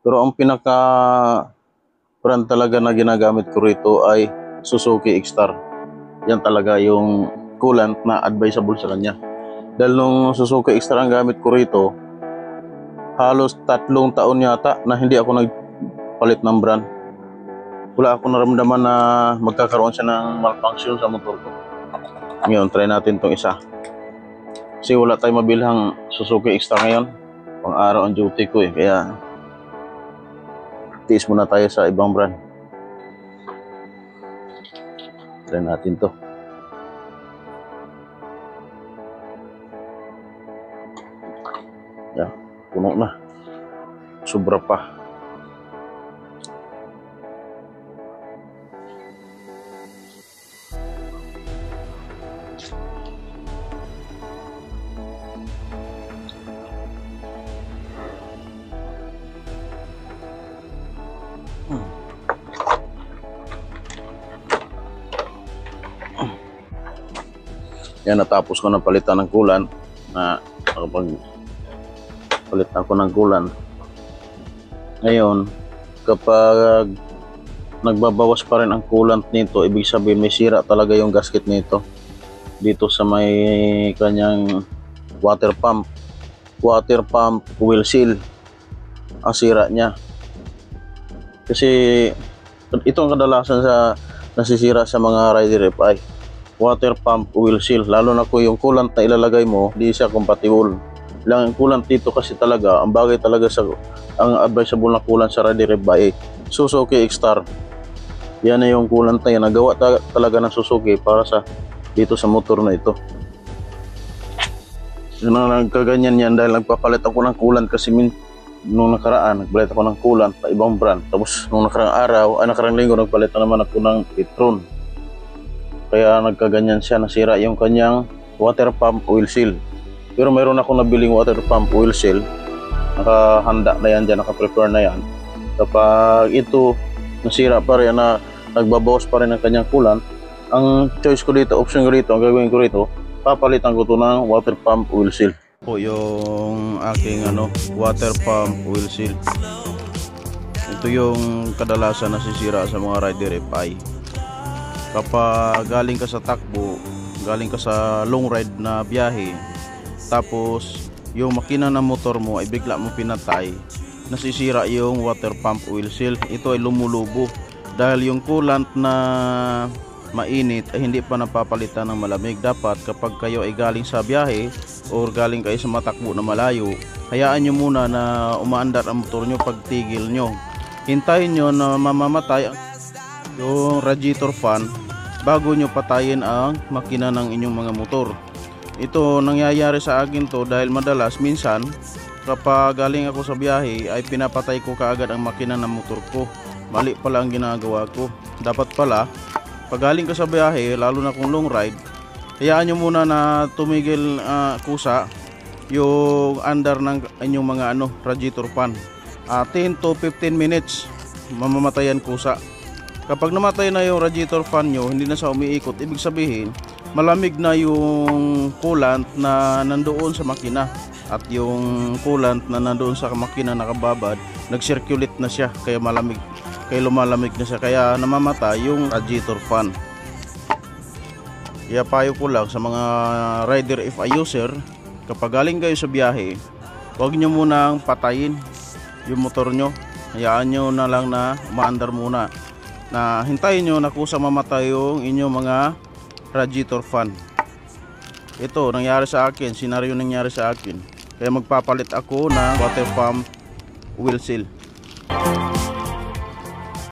Pero ang pinaka brand talaga na ginagamit ko rito ay Suzuki X-Star. Yan talaga yung coolant na advisable sa kanya. Dahil nung Suzuki X-Star ang gamit ko rito, halos 3 taon yata na hindi ako nagpalit ng brand. Wala akong naramdaman na magkakaroon siya ng malfunction sa motor ko. Ngayon, try natin tong isa. Kasi wala tayong mabilhang Suzuki X-Star ngayon. Pang araw ang duty ko eh. Kaya tiis muna tayo sa ibang brand. Try natin to. Yan, puno na. Sobra pa. Yan, natapos ko na palitan ng coolant. Na nakapag palit ako ng coolant. Ngayon, kapag nagbabawas pa rin ang coolant nito, ibig sabihin may sira talaga yung gasket nito. Dito sa may kanyang water pump oil seal ang sira niya. Kasi itong kadalasan sa nasisira sa mga Rider FI, water pump oil seal, lalo na kung yung coolant na ilalagay mo di siya compatible. Lang ang coolant dito kasi talaga, ang bagay talaga sa ang advisable na coolant sa Rider FI, Suzuki X-Star. Yan na yung coolant na yan, nagawa talaga ng Suzuki para sa dito sa motor na ito. Yun ang nagkaganyan yan dahil nagpapalit ako ng coolant kasi nung nakaraan nagpalit ako ng coolant na ibang brand, tapos nung nakarang linggo nagpalit na naman ako ng Petron. Kaya nagkaganyan siya, nasira yung kanyang water pump oil seal. Pero mayroon akong nabiling water pump oil seal, nakahanda na yan dyan, naka-prepare na yan. Kapag ito nasira pa rin, na nagbabawas pa rin ang kanyang coolant, ang choice ko dito, option ko dito, ang gagawin ko rito, papalitan ko to ng water pump oil seal. Po yung aking water pump oil seal. Ito yung kadalasan nasisira sa mga Rider FI. Kapag galing ka sa takbo, galing ka sa long ride na biyahe, tapos yung makina ng motor mo ay bigla mo pinatay, nasisira yung water pump oil seal. Ito ay lumulubo dahil yung coolant na mainit ay hindi pa napapalitan ng malamig. Dapat kapag kayo ay galing sa biyahe or galing kayo sa matakbo na malayo, hayaan nyo muna na umaandar ang motor nyo. Pagtigil nyo, hintayin nyo na mamamatay yung radiator fan bago nyo patayin ang makina ng inyong mga motor. Ito nangyayari sa akin to dahil minsan kapag galing ako sa biyahe ay pinapatay ko kaagad ang makina ng motor ko. Mali pala ang ginagawa ko. Dapat pala pag galing ka sa biyahe, lalo na kung long ride, hayaan nyo muna na tumigil kusa yung under ng inyong mga radiator fan. 10 to 15 minutes mamamatayan kusa. Kapag namatay na yung radiator fan nyo, hindi na siya umiikot, ibig sabihin malamig na yung coolant na nandoon sa makina, at yung coolant na nandoon sa makina nakababad, nag-circulate na siya, kaya lumalamig na siya, kaya namamatay yung radiator fan. Kaya payo ko lang sa mga Rider FI user, kapag galing kayo sa biyahe, huwag nyo munang patayin yung motor nyo. Hayaan nyo na lang na umaandar muna, na hintayin nyo na kusa mamatay yung inyong mga radiator fan. Ito nangyari sa akin, senaryo nangyari sa akin, kaya magpapalit ako ng water pump oil seal.